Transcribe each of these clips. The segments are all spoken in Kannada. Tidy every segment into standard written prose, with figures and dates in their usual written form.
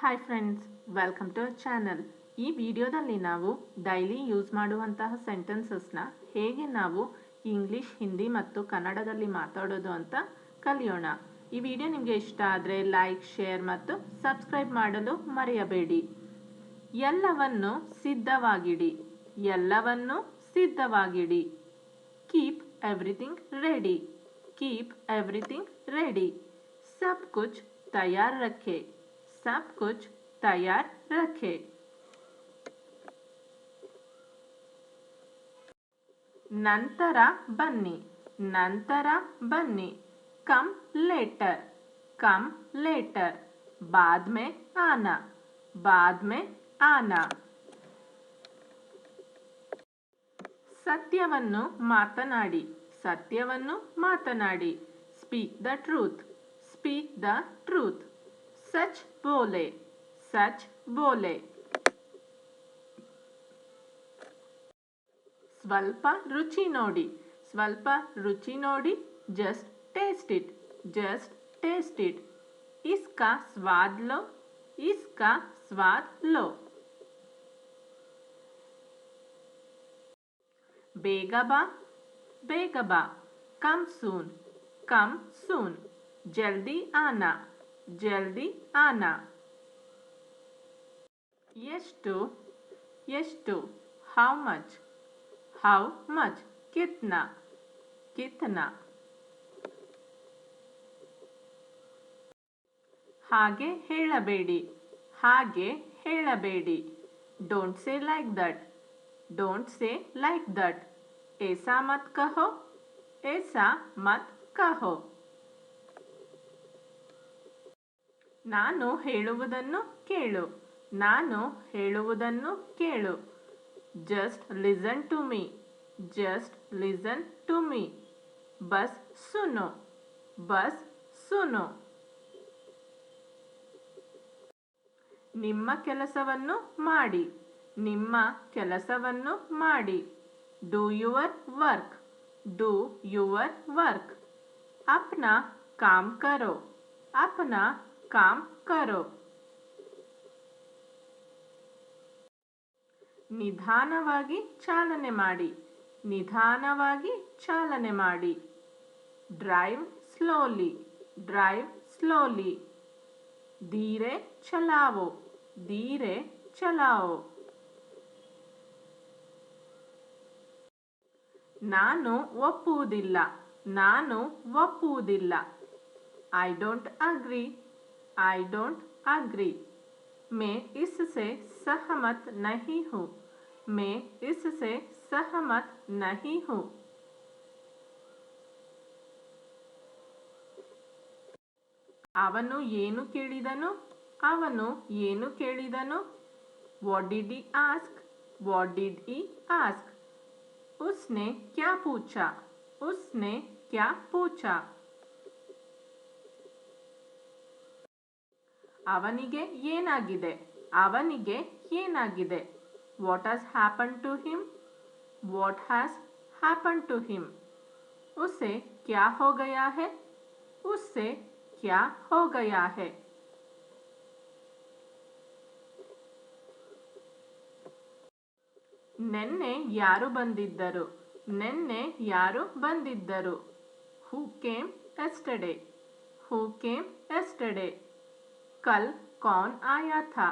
Hi friends, welcome to our channel. ಈ ವಿಡಿಯೋದಲ್ಲಿ ನಾವು ಡೈಲಿ ಯೂಸ್ ಮಾಡುವಂತಹ ಸೆಂಟೆನ್ಸಸ್ನ ಹೇಗೆ ನಾವು ಇಂಗ್ಲಿಷ್, ಹಿಂದಿ ಮತ್ತು ಕನ್ನಡದಲ್ಲಿ ಮಾತಾಡೋದು ಅಂತ ಕಲಿಯೋಣ. ಈ ವಿಡಿಯೋ ನಿಮಗೆ ಇಷ್ಟ ಆದರೆ ಲೈಕ್, ಶೇರ್ ಮತ್ತು ಸಬ್ಸ್ಕ್ರೈಬ್ ಮಾಡಲು ಮರೆಯಬೇಡಿ. ಎಲ್ಲವನ್ನು ಸಿದ್ಧವಾಗಿಡಿ. ಎಲ್ಲವನ್ನು ಸಿದ್ಧವಾಗಿಡಿ. Keep everything ready. Keep everything ready. सब कुछ तैयार रखे. सब कुछ तैयार रखे. ನಂತರ ಬನ್ನಿ. ನಂತರ ಬನ್ನಿ. Come later. Come later. बाद में आना. बाद में आना. ಸತ್ಯವನ್ನು ಮಾತನಾಡಿ. ಸತ್ಯವನ್ನು ಮಾತನಾಡಿ. Speak the truth. Speak the truth. सच बोले. सच बोले. ಸ್ವಲ್ಪ ರುಚಿ ನೋಡಿ. ಸ್ವಲ್ಪ ರುಚಿ ನೋಡಿ. Just taste it. Just taste it. इसका स्वाद लो. इसका स्वाद लो. ಬೇಗ ಬಾ. ಬೇಗ ಬಾ. कम सून. कम सून. जल्दी आना. जल्दी आना. ಎಷ್ಟು. ಎಷ್ಟು. how much. how much. कितना. कितना. ಹಾಗೆ ಹೇಳಬೇಡಿ. ಹಾಗೆ ಹೇಳಬೇಡಿ. Don't say like that. Don't say like that. ऐसा मत कहो. ऐसा मत कहो. ನಾನು ಹೇಳುವುದನ್ನು ಕೇಳು. ನಾನು ಹೇಳುವುದನ್ನು ಕೇಳು. Just listen to me. Just listen to me. ಬಸ್ ಸುನೋ. ಬಸ್ ಸುನೋ. ನಿಮ್ಮ ಕೆಲಸವನ್ನು ಮಾಡಿ. ನಿಮ್ಮ ಕೆಲಸವನ್ನು ಮಾಡಿ. Do your work. Do your work. ಅಪ್ನಾ ಕಾಮ್ ಕರೋ. ಅಪ್ನಾ ಕಾಮ್ ಕರೋ. ನಿಧಾನವಾಗಿ ಚಾಲನೆ ಮಾಡಿ. ನಿಧಾನವಾಗಿ ಚಾಲನೆ ಮಾಡಿ. Drive slowly. Drive slowly. ಧೀರೆ ಚಲಾವೋ. ಧೀರೆ ಚಲಾವೋ. ನಾನು ಒಪ್ಪುವುದಿಲ್ಲ. ನಾನು ಒಪ್ಪುವುದಿಲ್ಲ. I don't agree. I don't agree. मैं इससे सहमत नहीं हूँ. मैं इससे सहमत नहीं हूँ. ಅವನು ಏನು ಕೇಳಿದನು. ಅವನು ಏನು ಕೇಳಿದನು. What did he ask? What did he ask? उसने क्या पूछा. उसने क्या पूछा. ಅವನಿಗೆ ಏನಾಗಿದೆ. ಅವನಿಗೆ ಏನಾಗಿದೆ. What has happen to him. What has happen to him. ಉಸ್ಸೆ ಕ್ಯಾ ಹೋ ಗಯಾ ಹೈ. ಉಸ್ಸೆ ಕ್ಯಾ ಹೋ ಗಯಾ ಹೈ. ನೆನ್ನೆ ಯಾರು ಬಂದಿದ್ದರು. ನೆನ್ನೆ ಯಾರು ಬಂದಿದ್ದರು. Who came yesterday. Who came yesterday. कल कौन आया था.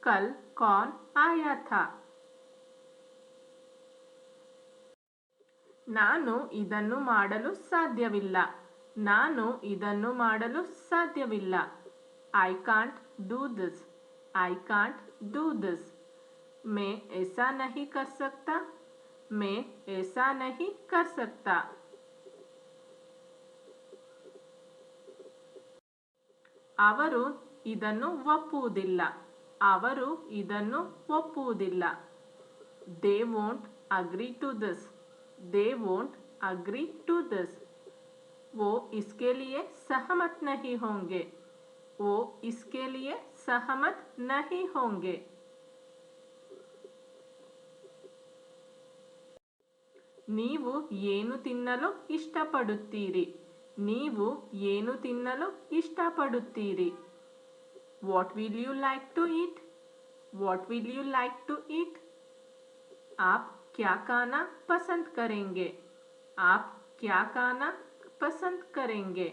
कल कौन आया था. ನಾನು ಇದನ್ನು ಮಾಡಲು ಸಾಧ್ಯವಿಲ್ಲ. ನಾನು ಇದನ್ನು ಮಾಡಲು ಸಾಧ್ಯವಿಲ್ಲ. I can't do this. I can't do this. मैं ऐसा नहीं कर सकता. मैं ऐसा नहीं कर सकता. ಅವರು ಇದನ್ನು ಒಪ್ಪುವುದಿಲ್ಲ. ಅವರು ಇದನ್ನು ಒಪ್ಪುವುದಿಲ್ಲ. They won't agree to this. They won't agree to this. वो इसके लिए सहमत नहीं होंगे. वो इसके लिए सहमत नहीं होंगे. ನೀವು ಏನು ತಿನ್ನಲು ಇಷ್ಟಪಡುತ್ತೀರಿ. ನೀವು ಏನು ತಿನ್ನಲು ಇಷ್ಟಪಡುತ್ತೀರಿ. What will you like to eat? What will you like to eat? आप क्या खाना पसंद करेंगे? आप क्या खाना पसंद करेंगे?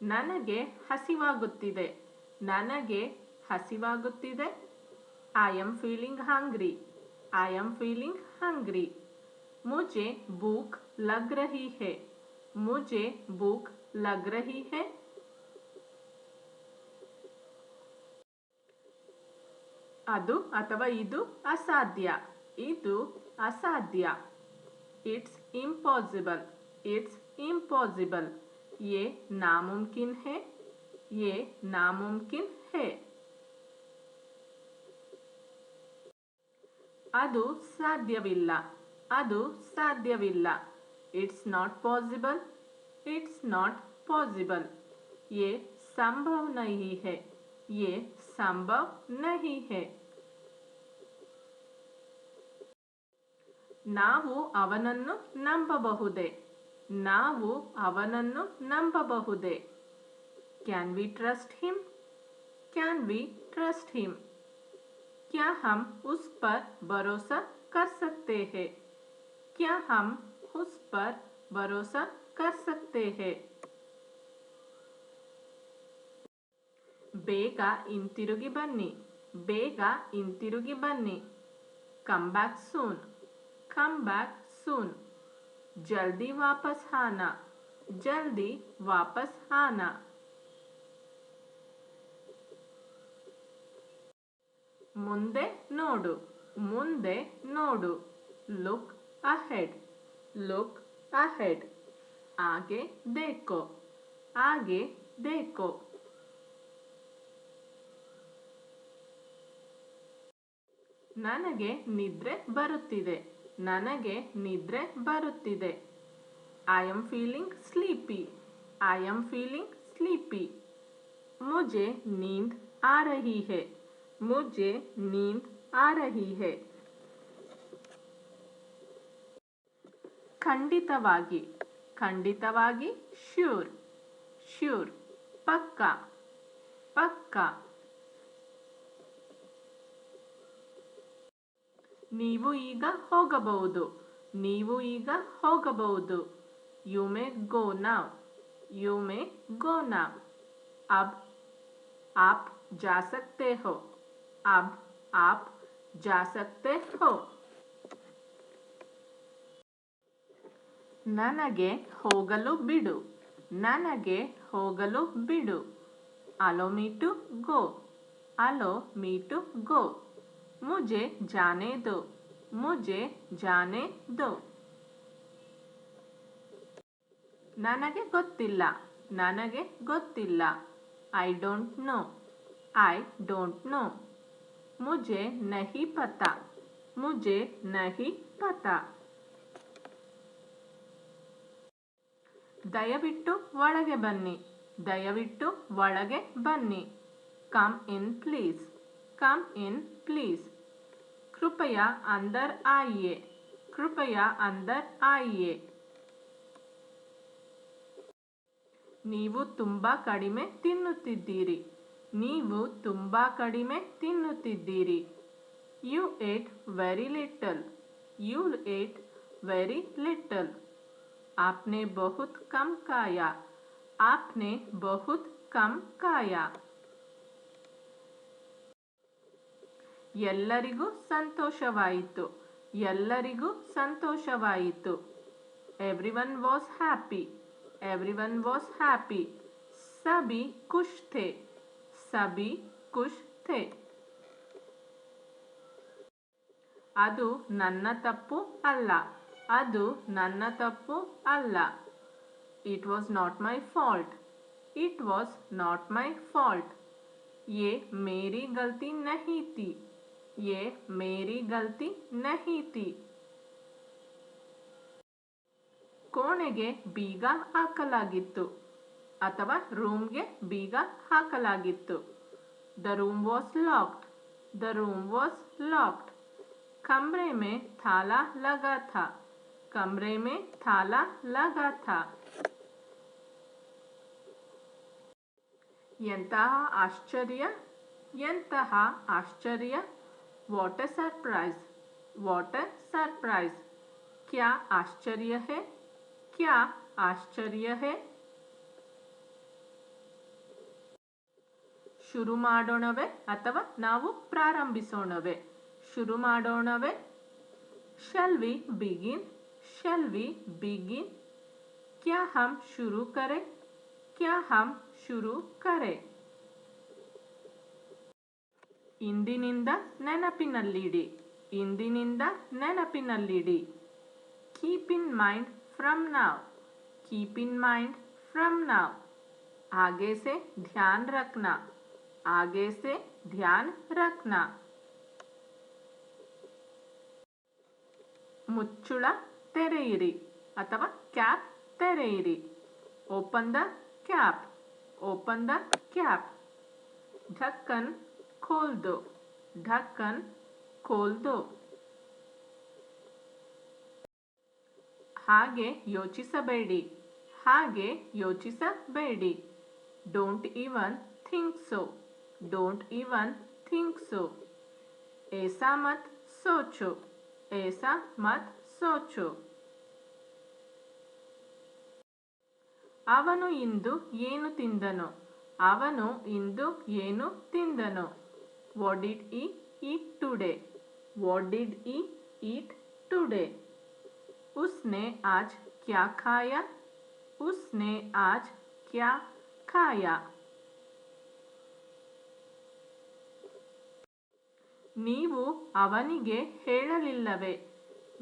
ನನಗೆ ಹಸಿವಾಗುತ್ತಿದೆ. ನನಗೆ ಹಸಿವಾಗುತ್ತಿದೆ. I am feeling hungry. I am feeling hungry. मुझे भूख लग रही है. मुझे भूख लग रही है. ಅದು ಅಥವಾ ಇದು ಅಸಾಧ್ಯ. ಇದು ಅಸಾಧ್ಯ. It's impossible. It's impossible. ये नामुमकिन है. ये नामुमकिन है. ಅದು ಸಾಧ್ಯವಿಲ್ಲ. ಅದು ಸಾಧ್ಯವಿಲ್ಲ. It's not possible. It's not possible. ये संभव नहीं है. ये संभव नहीं है. ನಾವು ಅವನನ್ನು ನಂಬಬಹುದೇ? ನಾವು ಅವನನ್ನು ನಂಬಬಹುದೇ? Can we trust him? Can we trust him? क्या हम उस पर भरोसा कर सकते हैं? क्या हम उस पर भरोसा कर सकते हैं? ಬೇಗ ಹಿಂತಿರುಗಿ ಬನ್ನಿ. ಬೇಗ ಹಿಂತಿರುಗಿ ಬನ್ನಿ. Come back soon. Come back soon. जल्दी वापस आना. जल्दी वापस आना. ಮುಂದೆ ನೋಡು. ಮುಂದೆ ನೋಡು. Look ahead. Look ahead. ಆगे देखो. आगे देखो. ನನಗೆ ನಿದ್ರೆ ಬರುತ್ತಿದೆ. ನನಗೆ ನಿದ್ರೆ ಬರುತ್ತಿದೆ. I am feeling sleepy. I am feeling sleepy. मुझे नींद आ रही है. मुझे नींद आ रही है. ಖಂಡಿತವಾಗಿ. ಖಂಡಿತವಾಗಿ. ಶ್ಯೂರ್. ಶ್ಯೂರ್. ಪಕ್ಕಾ. ಪಕ್ಕಾ. ನೀವು ಈಗ ಹೋಗಬಹುದು. ನೀವು ಈಗ ಹೋಗಬಹುದು. You may go now. You may go now. अब आप जा सकते हो. अब आप जा सकते हो. ನನಗೆ ಹೋಗಲು ಬಿಡು. ನನಗೆ ಹೋಗಲು ಬಿಡು. Allow me to go. Allow me to go. मुझे जाने दो. मुझे जाने दो. ನನಗೆ ಗೊತ್ತಿಲ್ಲ. ನನಗೆ ಗೊತ್ತಿಲ್ಲ. I don't know. I don't know. मुझे नहीं पता. मुझे नहीं पता. ದಯವಿಟ್ಟು ಒಳಗೆ ಬನ್ನಿ. ದಯವಿಟ್ಟು ಒಳಗೆ ಬನ್ನಿ. Come in please. Come in please. कृपया अंदर आइए. कृपया अंदर आइए. ನೀವು ತುಂಬಾ ಕಡಿಮೆ ತಿನ್ನುತ್ತಿದ್ದೀರಿ. ನೀವು ತುಂಬಾ ಕಡಿಮೆ ತಿನ್ನುತ್ತಿದ್ದೀರಿ. You ate very little. You ate very little. आपने बहुत कम खाया. आपने बहुत कम खाया. ಎಲ್ಲರಿಗೂ ಸಂತೋಷವಾಯಿತು. ಎಲ್ಲರಿಗೂ ಸಂತೋಷವಾಯಿತು. Everyone was happy. Everyone was happy. ಸಭಿ ಖುಷ್ ಥೆ. ಸಭಿ ಖುಷ್ ಥೆ. ಅದು ನನ್ನ ತಪ್ಪು ಅಲ್ಲ. ಅದು ನನ್ನ ತಪ್ಪು ಅಲ್ಲ. It was not my fault. It was not my fault. ये मेरी गलती नहीं थी. ये मेरी गलती नहीं थी. ಕೋಣೆಗೆ ಬೀಗ ಹಾಕಲಾಗಿತ್ತು ಅಥವಾ ರೂಮ್ಗೆ ಬೀಗ ಹಾಕಲಾಗಿತ್ತು. The room was locked. The room was locked. कमरे में ताला लगा था. कमरे में ताला लगा था. ಎಂತಹ ಆಶ್ಚರ್ಯ, ಎಂತಹ ಆಶ್ಚರ್ಯ. What A surprise, what A surprise. ಕ್ಯಾ ಆಶ್ಚರ್ಯ ಹೇ, ಕ್ಯಾ ಆಶ್ಚರ್ಯ ಹೇ. ಶುರು ಮಾಡೋಣವೇ ಅಥವಾ ನಾವು ಪ್ರಾರಂಭಿಸೋಣವೇ? ಶುರು ಮಾಡೋಣವೇ. Shall we begin, shall we begin. क्या हम शुरू करें, क्या हम शुरू करें. ಇಂದಿನಿಂದ ನೆನಪಿನಲ್ಲಿಡಿ, ಇಂದಿನಿಂದ ನೆನಪಿನಲ್ಲಿಡಿ. ಕೀಪ್ ಇನ್ ಮೈಂಡ್ ಫ್ರಮ್ ನಾವ್, keep in mind from now. आगे से ध्यान रखना, आगे से ध्यान रखना. ಮುಚ್ಚುಳ ತೆರೆಯಿರಿ ಅಥವಾ ಕ್ಯಾಪ್ ತೆರೆಯಿರಿ. Open the cap, open the cap. ಢಕ್ಕನ್ खोल दो, ढक्कन खोल दो. ಹಾಗೆ ಯೋಚಿಸಬೇಡಿ, ಹಾಗೆ ಯೋಚಿಸಬೇಡಿ. Don't even think so, don't even think so. ऐसा मत सोचो, ऐसा मत सोचो. ಅವನು ಇಂದು ಏನು ತಿಂದನು, ಅವನು ಇಂದು ಏನು ತಿಂದನು. What did he eat today, what did he eat today. उसने आज क्या खाया, उसने आज क्या खाया. ನೀವು ಅವನಿಗೆ ಹೇಳಲಿಲ್ಲವೇ,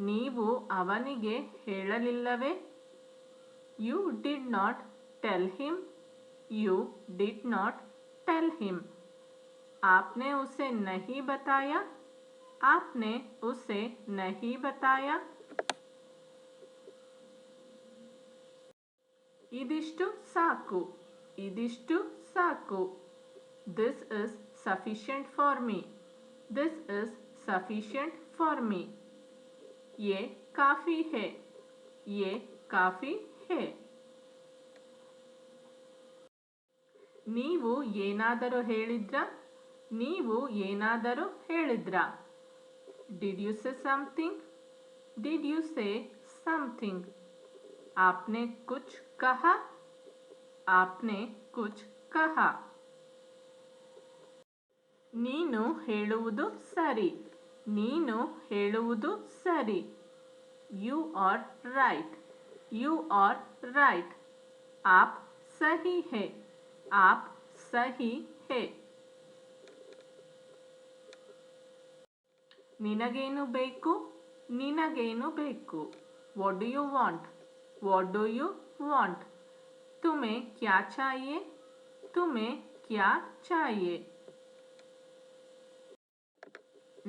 ನೀವು ಅವನಿಗೆ ಹೇಳಲಿಲ್ಲವೇ. You did not tell him, you did not tell him. आपने उसे नहीं बताया, आपने उसे नहीं बताया. इदिष्टु साकु, इदिष्टु साकु. This is sufficient for me, this is sufficient for me. ये काफी है, ये काफी है. ನೀವು ಏನಾದರೂ ಹೇಳಿದ್ರಾ, ನೀವು ಏನಾದರೂ ಹೇಳಿದ್ರಾ. Did you say something, did you say something. आपने कुछ कहा, आपने कुछ कहा. ನೀನು ಹೇಳುವುದು ಸರಿ, ನೀನು ಹೇಳುವುದು ಸರಿ. You are right, you are right. आप सही है, आप सही है. ನಿನಗೇನು ಬೇಕು, ನಿನಗೇನು ಬೇಕು. What do you want, what do you want. तुम्हें क्या चाहिए, तुम्हें क्या चाहिए.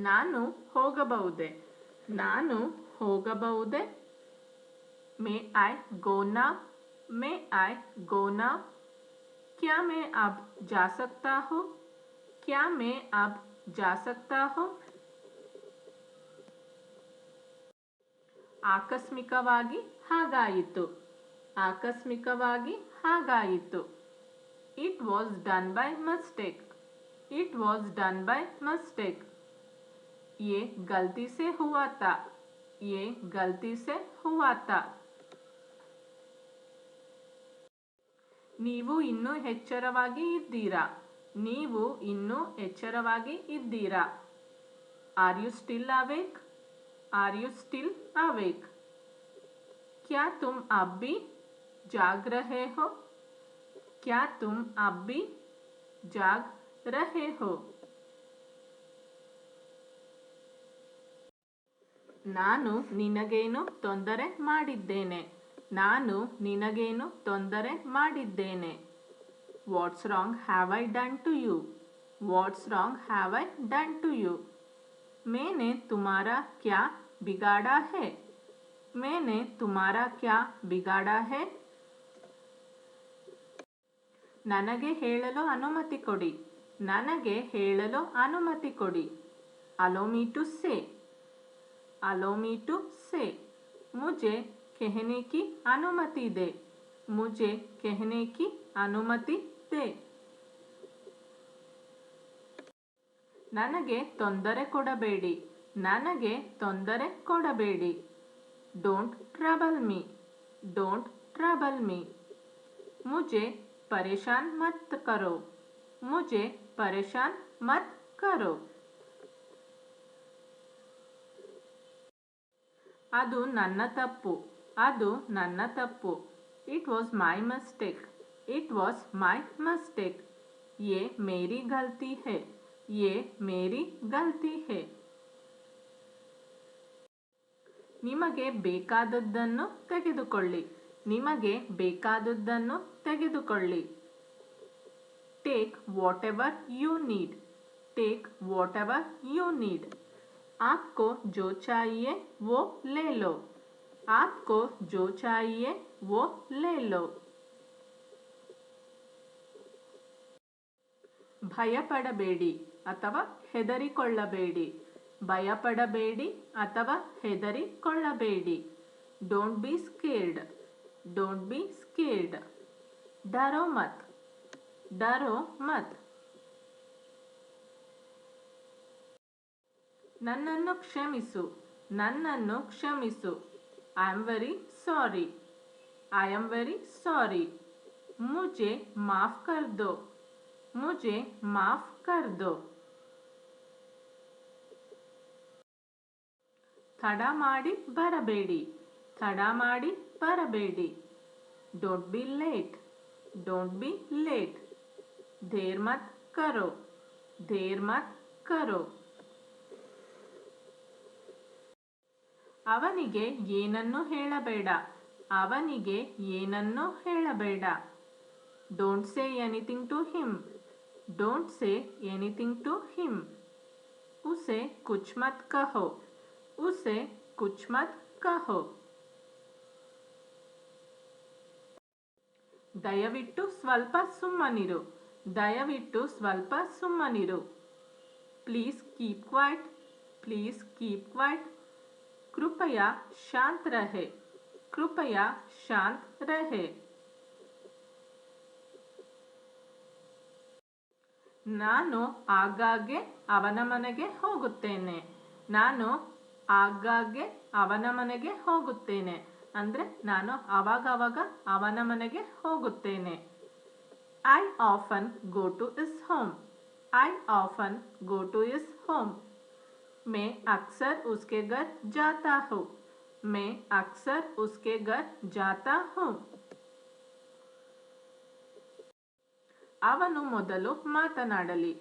ನಾನು ಹೋಗಬಹುದೇ, ನಾನು ಹೋಗಬಹುದೇ. May I go now, may I go now. क्या मैं अब जा सकता हूँ, क्या मैं अब जा सकता हूँ. ಆಕಸ್ಮಿಕವಾಗಿ ಹಾಗಾಯಿತು, ಆಕಸ್ಮಿಕವಾಗಿ ಹಾಗಾಯಿತು. It was done by mistake, it was done by mistake. ये गलती से हुआ था, ये गलती से हुआ था. ನೀವು ಇನ್ನೂ ಎಚ್ಚರವಾಗಿ ಇದ್ದೀರಾ, ನೀವು ಇನ್ನೂ ಎಚ್ಚರವಾಗಿ ಇದ್ದೀರಾ. Are you still awake, are you still awake. क्या तुम अब भी जाग रहे हो, क्या तुम अब भी जाग रहे हो. ನಾನು ನಿನಗೇನು ತೊಂದರೆ ಮಾಡಿದ್ದೇನೆ, ನಾನು ನಿನಗೇನು ತೊಂದರೆ ಮಾಡಿದ್ದೇನೆ. What's wrong have I done to you, what's wrong have I done to you. मैंने तुम्हारा क्या बिगाड़ा है, मैंने तुम्हारा क्या बिगाड़ा है. ನನಗೆ ಹೇಳಲು ಅನುಮತಿ ಕೊಡಿ, ನನಗೆ ಹೇಳಲು ಅನುಮತಿ ಕೊಡಿ. Allow me to say, allow me to say. मुझे कहने की अनुमति दे, मुझे कहने की अनुमति दे. ನನಗೆ ತೊಂದರೆ ಕೊಡಬೇಡಿ, ನನಗೆ ತೊಂದರೆ ಕೊಡಬೇಡಿ. Don't trouble me, don't trouble me. मुझे परेशान मत करो, मुझे परेशान मत करो. ಅದು ನನ್ನ ತಪ್ಪು, ಅದು ನನ್ನ ತಪ್ಪು. It was my mistake, it was my mistake. ये मेरी गलती है, ये मेरी गलती है. ನಿಮಗೆ ಬೇಕಾದದ್ದನ್ನು ತೆಗೆದುಕೊಳ್ಳಿ, ನಿಮಗೆ ಬೇಕಾದದ್ದನ್ನು ತೆಗೆದುಕೊಳ್ಳಿ. Take whatever you need, take whatever you need. आपको जो चाहिए वो ले लो, आपको जो चाहिए वो ले लो. ಭಯಪಡಬೇಡಿ ಅಥವಾ ಹೆದರಿಕೊಳ್ಳಬೇಡಿ, ಭಯಪಡಬೇಡಿ ಅಥವಾ ಹೆದರಿಕೊಳ್ಳಬೇಡಿ. Don't be scared, don't be scared. ಡರೋ ಮತ್, ಡರೋ ಮತ್. ನನ್ನನ್ನು ಕ್ಷಮಿಸು, ನನ್ನನ್ನು ಕ್ಷಮಿಸು. I am very sorry, I am very sorry. ಮುझे ಮಾಫ್ ಕರ್ ದೋ, ಮುझे ಮಾಫ್ ಕರ್ ದೋ. ತಡ ಮಾಡಿ ಬರಬೇಡಿ, ತಡ ಮಾಡಿ ಬರಬೇಡಿ. Don't be late, don't be late. ದೇರ್ ಮತ್ ಕರೋ, ದೇರ್ ಮತ್ ಕರೋ. ಅವನಿಗೆ ಏನನ್ನೂ ಹೇಳಬೇಡ, ಅವನಿಗೆ ಏನನ್ನೂ ಹೇಳಬೇಡ. Don't say anything to him, don't say anything to him. ಉಸೆ ಕುಚ್ ಮತ್ ಕಹೋ, ಉಸೆ ಕುಚ್ ಮತ್ ಕಹೋ. ದಯವಿಟ್ಟು ಸ್ವಲ್ಪ ಸುಮ್ಮನಿರು, ದಯವಿಟ್ಟು ಸ್ವಲ್ಪ ಸುಮ್ಮನಿರು. Please keep quiet, please keep quiet. कृपया शांत रहे, कृपया शांत रहे. ನಾನು ಆಗಾಗ್ಗೆ ಅವನ ಮನೆಗೆ ಹೋಗುತ್ತೇನೆ, ನಾನು ಆಗಾಗ್ಗೆ ಅವನ ಮನೆಗೆ ಹೋಗುತ್ತೇನೆ ಅಂದರೆ ನಾನು ಅವಾಗವಾಗ ಅವನ ಮನೆಗೆ ಹೋಗುತ್ತೇನೆ. I often go two is home, I often go two is home. मैं अक्सर उसके घर जाता हूँ, मैं अक्सर उसके घर जाता हूँ. ಅವನು ಮೊದಲು ಮಾತನಾಡಲಿ,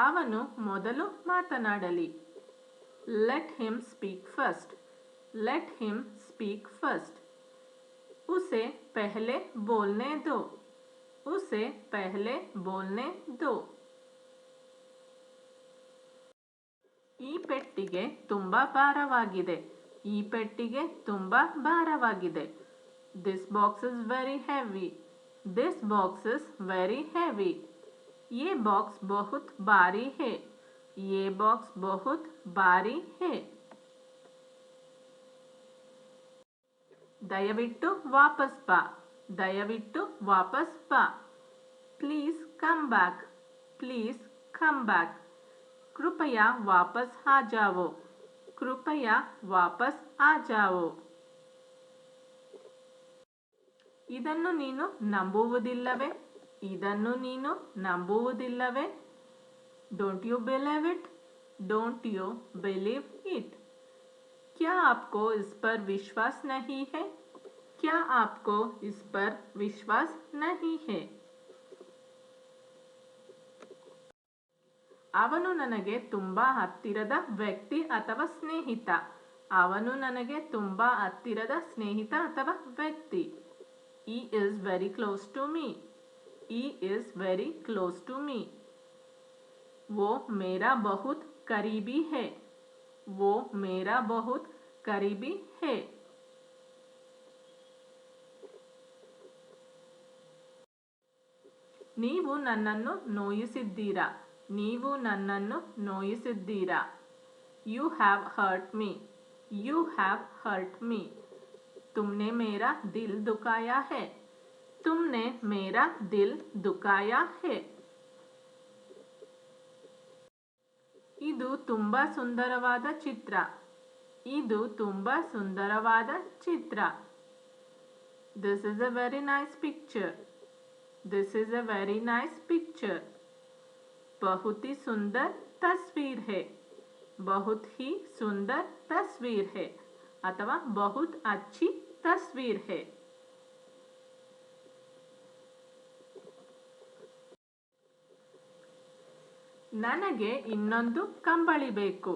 ಅವನು ಮೊದಲು ಮಾತನಾಡಲಿ. Let him speak first, let him speak first. उसे पहले बोलने दो, उसे पहले बोलने दो. ಈ ಪೆಟ್ಟಿಗೆ ತುಂಬಾ ಭಾರವಾಗಿದೆ, ಈ ಪೆಟ್ಟಿಗೆ ತುಂಬಾ ಭಾರವಾಗಿದೆ. This box is very heavy, this box is very heavy. ये बॉक्स बहुत भारी है, ये बॉक्स बहुत भारी है. ದಯವಿಟ್ಟು ವಾಪಸ್ ಬಾ, ದಯವಿಟ್ಟು ವಾಪಸ್ ಬಾ. Please come back, please come back. कृपया वापस आ जाओ, कृपया वापस आ जाओ. ಇದನ್ನು ನೀನು ನಂಬುವುದಿಲ್ಲವೇ, ಇದನ್ನು ನೀನು ನಂಬುವುದಿಲ್ಲವೇ. Don't you believe it, don't you believe it. क्या आपको इस पर विश्वास नहीं है, क्या आपको इस पर विश्वास नहीं है. ಅವನು ನನಗೆ ತುಂಬಾ ಹತ್ತಿರದ ವ್ಯಕ್ತಿ ಅಥವಾ ಸ್ನೇಹಿತ, ಅವನು ನನಗೆ ತುಂಬಾ ಹತ್ತಿರದ ಸ್ನೇಹಿತ ಅಥವಾ ವ್ಯಕ್ತಿ. he is very close to me, he is very close to me. वो मेरा बहुत करीबी है, वो मेरा बहुत करीबी है. ನೀವು ನನ್ನನ್ನು ನೋಯಿಸಿದ್ದೀರಾ, ನೀವು ನನ್ನನ್ನು ನೋಯಿಸಿದ್ದೀರಾ. You have hurt me, you have hurt me. तुमने मेरा दिल दुखाया है, तुमने मेरा दिल दुखाया है. ಇದು ತುಂಬಾ ಸುಂದರವಾದ ಚಿತ್ರ. ಇದು ತುಂಬಾ ಸುಂದರವಾದ ಚಿತ್ರ. This is a very nice picture. This is a very nice picture. बहुत ही सुंदर तस्वीर है. बहुत ही सुंदर तस्वीर है अथवा बहुत अच्छी तस्वीर है. ನನಗೆ ಇನ್ನೊಂದು ಕಂಬಳಿ ಬೇಕು.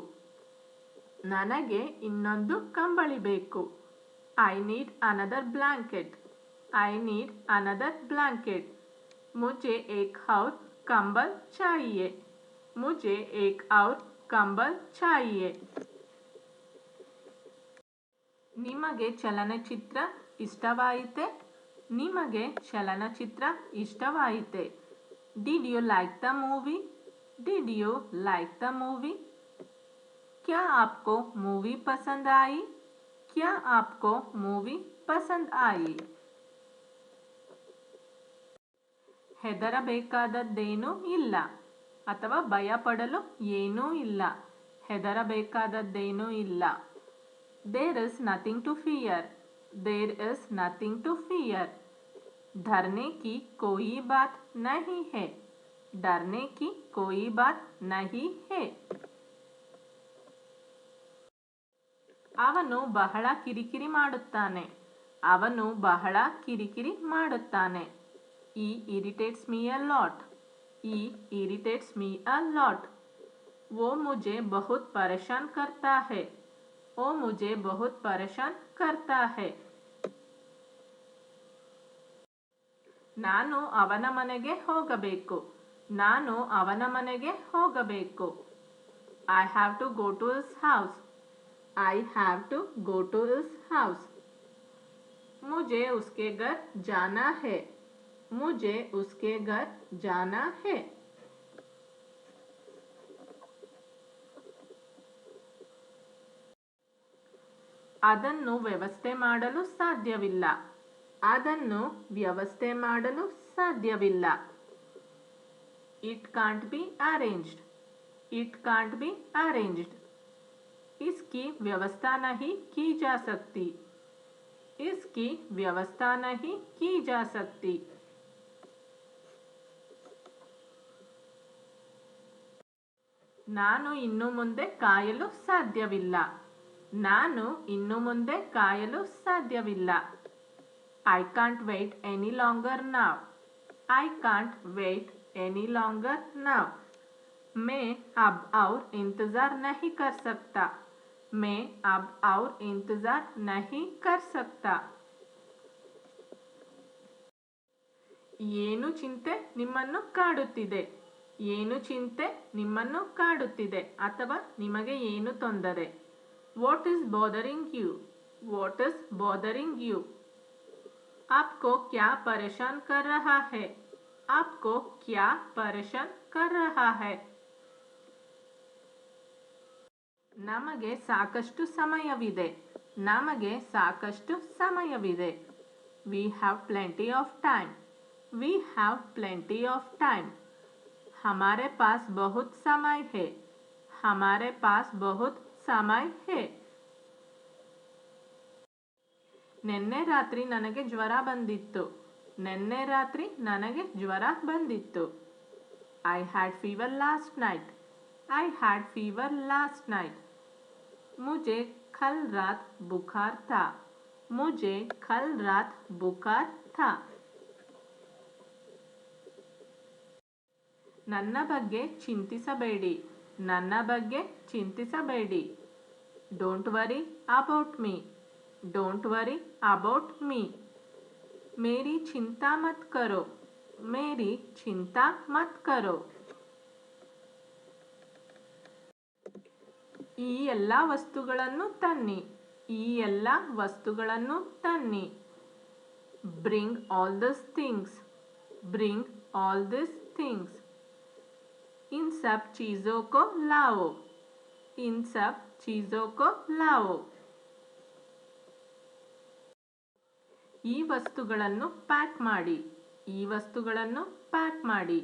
ನನಗೆ ಇನ್ನೊಂದು ಕಂಬಳಿ ಬೇಕು. I need another blanket. I need another blanket. मुझे एक और कंबल चाहिए. मुझे एक और कंबल चाहिए. ನಿಮಗೆ ಚಲನಚಿತ್ರ ಇಷ್ಟವಾಯಿತೆ? ನಿಮಗೆ ಚಲನಚಿತ್ರ ಇಷ್ಟವಾಯಿತೆ? Did you like the movie? Did you like the movie? क्या आपको मूवी पसंद आई? क्या आपको मूवी पसंद आई? ಹೆದರಬೇಕಾದದ್ದೇನೂ ಇಲ್ಲ ಅಥವಾ ಭಯಪಡಲು ಏನೂ ಇಲ್ಲ. ಹೆದರಬೇಕಾದದ್ದೇನೂ ಇಲ್ಲ. There is nothing to fear. There is nothing to fear. डरने की कोई बात नहीं है. डरने की कोई बात नहीं है. ಅವನು ಬಹಳ ಕಿರಿಕಿರಿ ಮಾಡುತ್ತಾನೆ. ಅವನು ಬಹಳ ಕಿರಿಕಿರಿ ಮಾಡುತ್ತಾನೆ. He irritates me a lot. He irritates me a lot. वो मुझे बहुत परेशान करता है. वो मुझे बहुत परेशान करता है. ನಾನು ಅವನ ಮನೆಗೆ ಹೋಗಬೇಕು. ನಾನು ಅವನ ಮನೆಗೆ ಹೋಗಬೇಕು. I have to go to his house. I have to go to his house. मुझे उसके घर जाना है. मुझे उसके घर जाना है. ಅದನ್ನು ವ್ಯವಸ್ಥೆ ಮಾಡಲು ಸಾಧ್ಯವಿಲ್ಲ. ಅದನ್ನು ವ್ಯವಸ್ಥೆ ಮಾಡಲು ಸಾಧ್ಯವಿಲ್ಲ. It can't be arranged. It can't be arranged. इसकी व्यवस्था नहीं की जा सकती. इसकी व्यवस्था नहीं की जा सकती. ನಾನು ಇನ್ನು ಮುಂದೆ ಕಾಯಲು ಸಾಧ್ಯವಿಲ್ಲ. ನಾನು ಇನ್ನು ಮುಂದೆ ಕಾಯಲು ಸಾಧ್ಯವಿಲ್ಲ. I can't wait any longer now. I can't wait any longer now. मैं अब और इंतज़ार नहीं कर सकता. मैं अब और इंतज़ार नहीं कर सकता. ಏನು ಚಿಂತೆ ನಿಮ್ಮನ್ನು ಕಾಡುತ್ತಿದೆ? ಏನು ಚಿಂತೆ ನಿಮ್ಮನ್ನು ಕಾಡುತ್ತಿದೆ ಅಥವಾ ನಿಮಗೆ ಏನು ತೊಂದರೆ? What is bothering you? What is bothering you? आपको क्या परेशान कर रहा है? आपको क्या परेशान कर रहा है? ನಮಗೆ ಸಾಕಷ್ಟು ಸಮಯವಿದೆ. ನಮಗೆ ಸಾಕಷ್ಟು ಸಮಯವಿದೆ. We have plenty of time. We have plenty of time. हमारे पास बहुत समय है. हमारे पास बहुत समय है. ನಿನ್ನೆ ರಾತ್ರಿ ನನಗೆ ಜ್ವರ ಬಂದಿತ್ತು. ನಿನ್ನೆ ರಾತ್ರಿ ನನಗೆ ಜ್ವರ ಬಂದಿತ್ತು. I had fever last night. I had fever last night. मुझे कल रात बुखार था. मुझे कल रात बुखार था. ನನ್ನ ಬಗ್ಗೆ ಚಿಂತಿಸಬೇಡಿ. ನನ್ನ ಬಗ್ಗೆ ಚಿಂತಿಸಬೇಡಿ. Don't worry about me. Don't worry about me. मेरी चिंता मत करो. मेरी चिंता मत करो. ಈ ಎಲ್ಲ ವಸ್ತುಗಳನ್ನು ತನ್ನಿ. ಈ ಎಲ್ಲ ವಸ್ತುಗಳನ್ನು ತನ್ನಿ. Bring all these things. Bring all these things. इन सब चीज़ों को लाओ. इन सब चीज़ों को लाओ. ಈ ವಸ್ತುಗಳನ್ನು ಪ್ಯಾಕ್ ಮಾಡಿ. ಈ ವಸ್ತುಗಳನ್ನು ಪ್ಯಾಕ್ ಮಾಡಿ.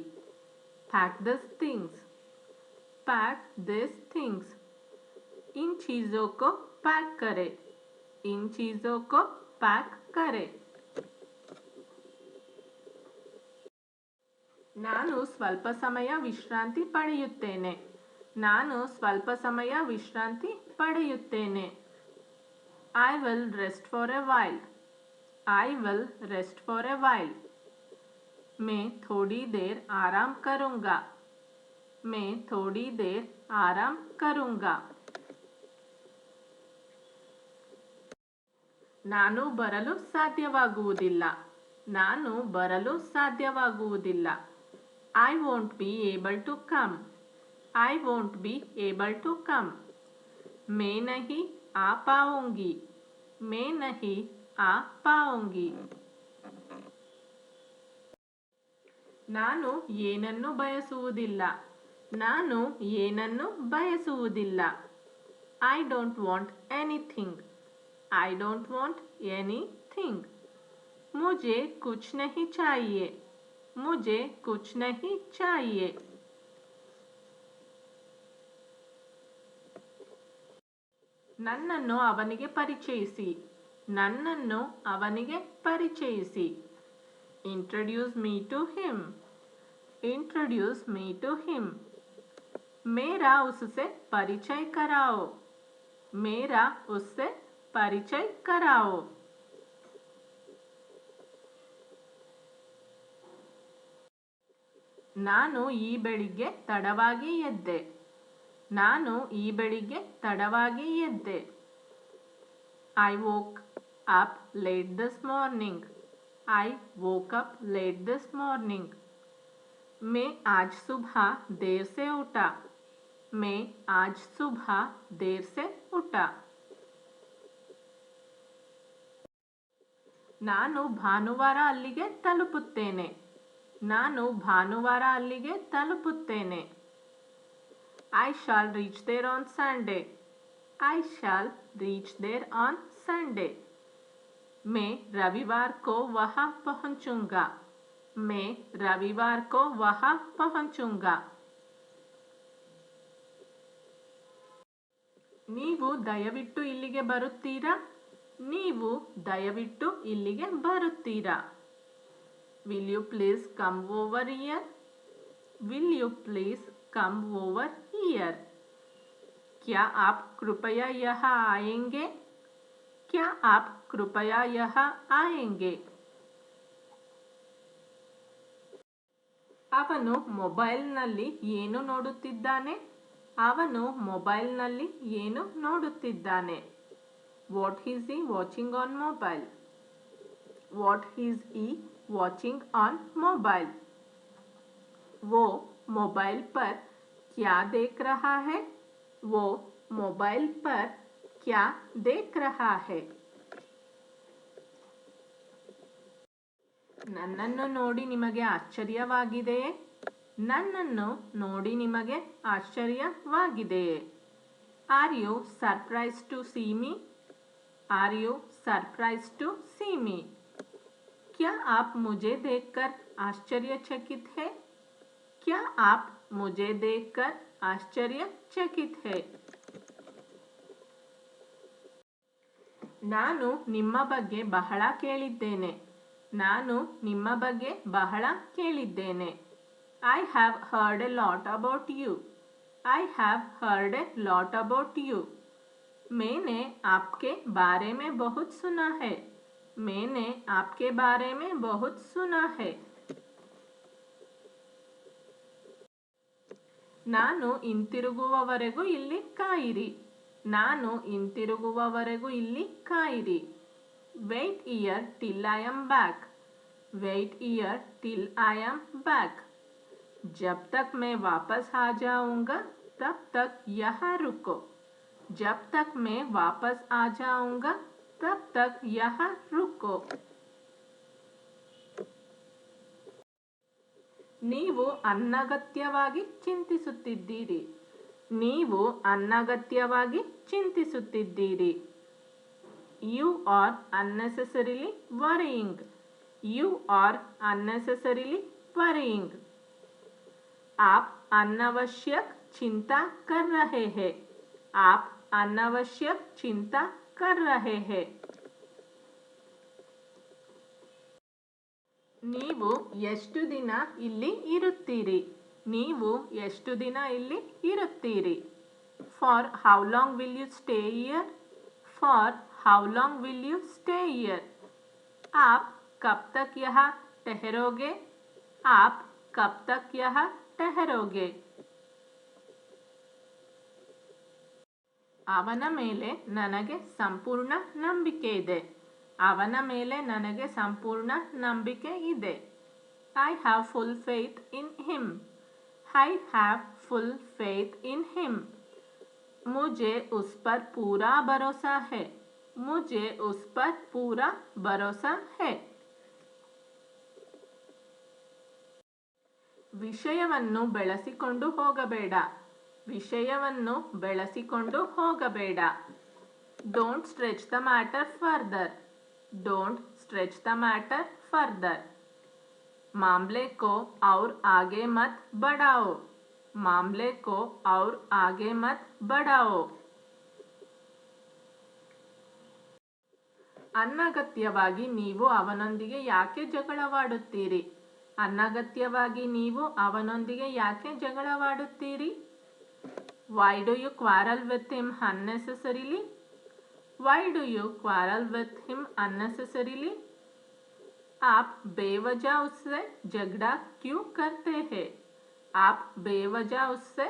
Pack these things. Pack these things. इन चीज़ों को पैक करें. इन चीज़ों को पैक करें. ನಾನು ಸ್ವಲ್ಪ ಸಮಯ ವಿಶ್ರಾಂತಿ ಪಡೆಯುತ್ತೇನೆ. ನಾನು ಸ್ವಲ್ಪ ಸಮಯ ವಿಶ್ರಾಂತಿ ಪಡೆಯುತ್ತೇನೆ. I will rest for a while. I will rest for a while. मैं थोड़ी देर आराम करूँगा. मैं थोड़ी देर आराम करूँगा. ನಾನು ಬರಲು ಸಾಧ್ಯವಾಗುವುದಿಲ್ಲ. ನಾನು ಬರಲು ಸಾಧ್ಯವಾಗುವುದಿಲ್ಲ. I won't be able to come. I won't be able to come. मैं नहीं आ पाऊंगी. मैं नहीं आ पाऊंगी. ನಾನು ಏನನ್ನು ಬಯಸುವುದಿಲ್ಲ. ನಾನು ಏನನ್ನು ಬಯಸುವುದಿಲ್ಲ. I don't want anything. I don't want anything. मुझे कुछ नहीं चाहिए. मुझे कुछ नहीं चाहिए. ನನ್ನನ್ನು ಅವನಿಗೆ ಪರಿಚಯಿಸಿ. ನನ್ನನ್ನು ಅವನಿಗೆ ಪರಿಚಯಿಸಿ. Introduce me to him. Introduce me to him. मेरा उससे परिचय कराओ. मेरा उससे परिचय कराओ. ನಾನು ಈ ಬೆಳಿಗ್ಗೆ ತಡವಾಗಿ ಎದ್ದೆ. ನಾನು ಈ ಬೆಳಿಗ್ಗೆ ತಡವಾಗಿ ಎದ್ದೆ. I woke up late this morning. I woke up late this morning. मैं आज सुबह देर से उठा. मैं आज सुबह देर से उठा. ನಾನು ಭಾನುವಾರ ಅಲ್ಲಿಗೆ ತಲುಪುತ್ತೇನೆ. ನಾನು ಭಾನುವಾರ ಅಲ್ಲಿಗೆ ತಲುಪುತ್ತೇನೆ. I shall reach there on Sunday. I shall reach there on Sunday. मैं रविवार को वहाँ पहुँचूंगा. मैं रविवार को वहाँ पहुँचूंगा. ನೀವು ದಯವಿಟ್ಟು ಇಲ್ಲಿಗೆ ಬರುತ್ತೀರಾ? ನೀವು ದಯವಿಟ್ಟು ಇಲ್ಲಿಗೆ ಬರುತ್ತೀರಾ? Will you please come over here? Will you please come over here? क्या आप कृपया यहाँ आएंगे? क्या आप कृपया यहाँ आएंगे? ಅವನು ಮೊಬೈಲ್ನಲ್ಲಿ ಏನು ನೋಡುತ್ತಿದ್ದಾನೆ? ಅವನು ಮೊಬೈಲ್ನಲ್ಲಿ ಏನು ನೋಡುತ್ತಿದ್ದಾನೆ? What is he watching on mobile? What is he watching on mobile? वो मोबाइल पर क्या देख रहा है? वो मोबाइल पर क्या देख रहा है? ನನ್ನನ್ನು ನೋಡಿ ನಿಮಗೆ ಆಶ್ಚರ್ಯವಾಗಿದೆಯೇ? ನನ್ನನ್ನು ನೋಡಿ ನಿಮಗೆ ಆಶ್ಚರ್ಯವಾಗಿದೆಯೇ? Are you surprised to see me? Are you surprised to see me? क्या आप मुझे देखकर आश्चर्यचकित हैं? क्या आप मुझे देखकर आश्चर्यचकित हैं? ನಾನು ನಿಮ್ಮ ಬಗ್ಗೆ ಬಹಳ ಕೇಳಿದ್ದೇನೆ. ನಾನು ನಿಮ್ಮ ಬಗ್ಗೆ ಬಹಳ ಕೇಳಿದ್ದೇನೆ. I have heard a lot about you. I have heard a lot about you. मैंने आपके बारे में बहुत सुना है. मैंने आपके बारे में बहुत सुना है. ನಾನು ಹಿಂತಿರುಗುವವರೆಗೂ ಇಲ್ಲಿ ಕಾಯಿರಿ. ನಾನು ಹಿಂತಿರುಗುವವರೆಗೂ ಇಲ್ಲಿ ಕಾಯಿರಿ. Wait here till I am back. Wait here till I am back. जब तक मैं वापस आ जाऊंगा तब तक यहाँ रुको. जब तक मैं वापस आ जाऊंगा तब तक यहाँ रुको. ನೀವು ಅನಗತ್ಯವಾಗಿ ಚಿಂತಿಸುತ್ತಿದ್ದೀರಿ. ನೀವು ಅನಗತ್ಯವಾಗಿ ಚಿಂತಿಸುತ್ತಿದ್ದೀರಿ. You are unnecessarily worrying. You are unnecessarily worrying. आप अनावश्यक चिंता कर रहे हैं. आप अनावश्यक चिंता कर रहे हैं. ನೀವು ಎಷ್ಟು ದಿನ ಇಲ್ಲಿ ಇರುತ್ತೀರಿ? ನೀವು ಎಷ್ಟು ದಿನ ಇಲ್ಲಿ ಇರುತ್ತೀರಿ? For how long will you stay here? For how long will you stay here? आप कब तक यहाँ ठहरोगे? आप कब तक यहाँ ठहरोगे? ಅವನ ಮೇಲೆ ನನಗೆ ಸಂಪೂರ್ಣ ನಂಬಿಕೆ ಇದೆ. ಅವನ ಮೇಲೆ ನನಗೆ ಸಂಪೂರ್ಣ ನಂಬಿಕೆ ಇದೆ. I have full faith in him. I have full faith in him. मुझे उस पर पूरा भरोसा है. मुझे उस पर पूरा भरोसा है. ವಿಷಯವನ್ನು ಬೆಳೆಸಿಕೊಂಡು ಹೋಗಬೇಡ. ವಿಷಯವನ್ನು ಬೆಳೆಸಿಕೊಂಡು ಹೋಗಬೇಡ. Don't stretch the matter further. Don't stretch the matter further. मामले को और आगे मत बढ़ाओ. मामले को और आगे मत बढ़ाओ. ಅನಗತ್ಯವಾಗಿ ನೀವು ಅವನೊಂದಿಗೆ ಯಾಕೆ ಜಗಳವಾಡುತ್ತೀರಿ? ಅನಗತ್ಯವಾಗಿ ನೀವು ಅವನೊಂದಿಗೆ ಯಾಕೆ ಜಗಳವಾಡುತ್ತೀರಿ? Why do you quarrel with him unnecessarily? Why do you quarrel with him unnecessarily? आप बेवजह उससे झगड़ा क्यों करते हैं? आप बेवजह उससे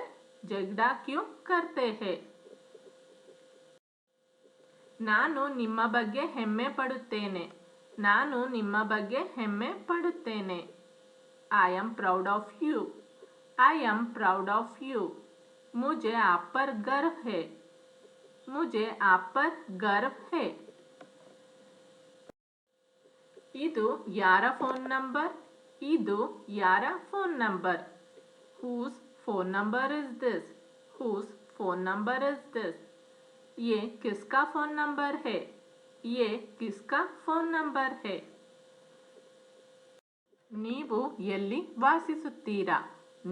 झगड़ा क्यों करते हैं? ನಾನು ನಿಮ್ಮ ಬಗ್ಗೆ ಹೆಮ್ಮೆ ಪಡುತ್ತೇನೆ. ನಾನು ನಿಮ್ಮ ಬಗ್ಗೆ ಹೆಮ್ಮೆ ಪಡುತ್ತೇನೆ. I am proud of you. I am proud of you. मुझे आप पर गर्व है. मुझे आप पर गर्व है. ಇದು ಯಾರ ಫೋನ್ ನಂಬರ್? ಇದು ಯಾರ phone number? Whose phone number is this? Whose phone number is this? ये किसका फोन नंबर है? ये किसका फोन नंबर है? ನೀವು ಎಲ್ಲಿ ವಾಸಿಸುತ್ತೀರಾ?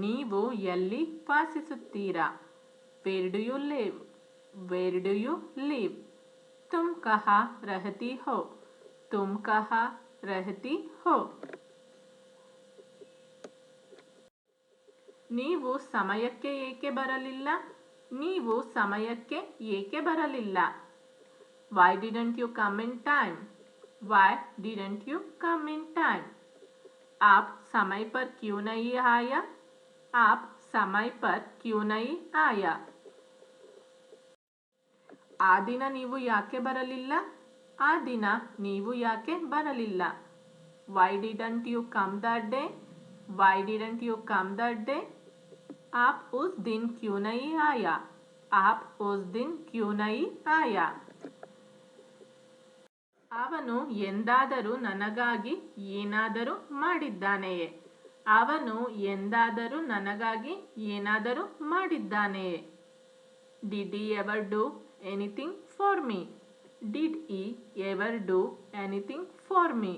ನೀವು ಎಲ್ಲಿ ವಾಸಿಸುತ್ತೀರಾ? Where do you live? Where do you live? तुम कहाँ रहती हो? तुम कहाँ रहती हो? ನೀವು ಸಮಯಕ್ಕೆ ಏಕೆ ಬರಲಿಲ್ಲ? ನೀವು ಸಮಯಕ್ಕೆ ಏಕೆ ಬರಲಿಲ್ಲ? Why didn't you come in time? Why didn't you come in time? आप समय पर क्यों नहीं आया? आप समय पर क्यों नहीं आया? ಆ ದಿನ ನೀವು ಯಾಕೆ ಬರಲಿಲ್ಲ? ಆ ದಿನ ನೀವು ಯಾಕೆ ಬರಲಿಲ್ಲ? Why didn't you come that day? Why didn't you come that day? आप उस दिन क्यों नहीं आया? आप उस दिन क्यों नहीं आया? ಅವನು ಎಂದಾದರೂ ನನಗಾಗಿ ಏನಾದರೂ ಮಾಡಿದ್ದಾನೆಯೇ? ಅವನು ಎಂದಾದರೂ ನನಗಾಗಿ ಏನಾದರೂ ಮಾಡಿದ್ದಾನೆಯೇ? Did he ever do anything for me? Did he ever do anything for me?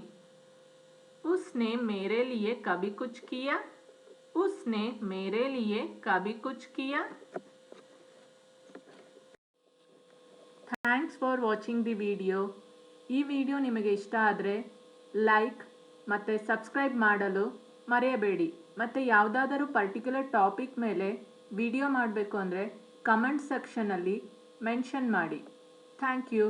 उसने मेरे लिए कभी कुछ किया? उसने मेरे लिए कभी कुछ किया? Thanks for watching the video. ಈ ವಿಡಿಯೋ ನಿಮಗೆ ಇಷ್ಟ ಆದರೆ ಲೈಕ್ ಮತ್ತು ಸಬ್ಸ್ಕ್ರೈಬ್ ಮಾಡಲು ಮರೆಯಬೇಡಿ. ಮತ್ತು ಯಾವುದಾದರೂ ಪರ್ಟಿಕ್ಯುಲರ್ ಟಾಪಿಕ್ ಮೇಲೆ ವಿಡಿಯೋ ಮಾಡಬೇಕು ಅಂದರೆ ಕಮೆಂಟ್ ಸೆಕ್ಷನಲ್ಲಿ ಮೆನ್ಷನ್ ಮಾಡಿ. Thank you.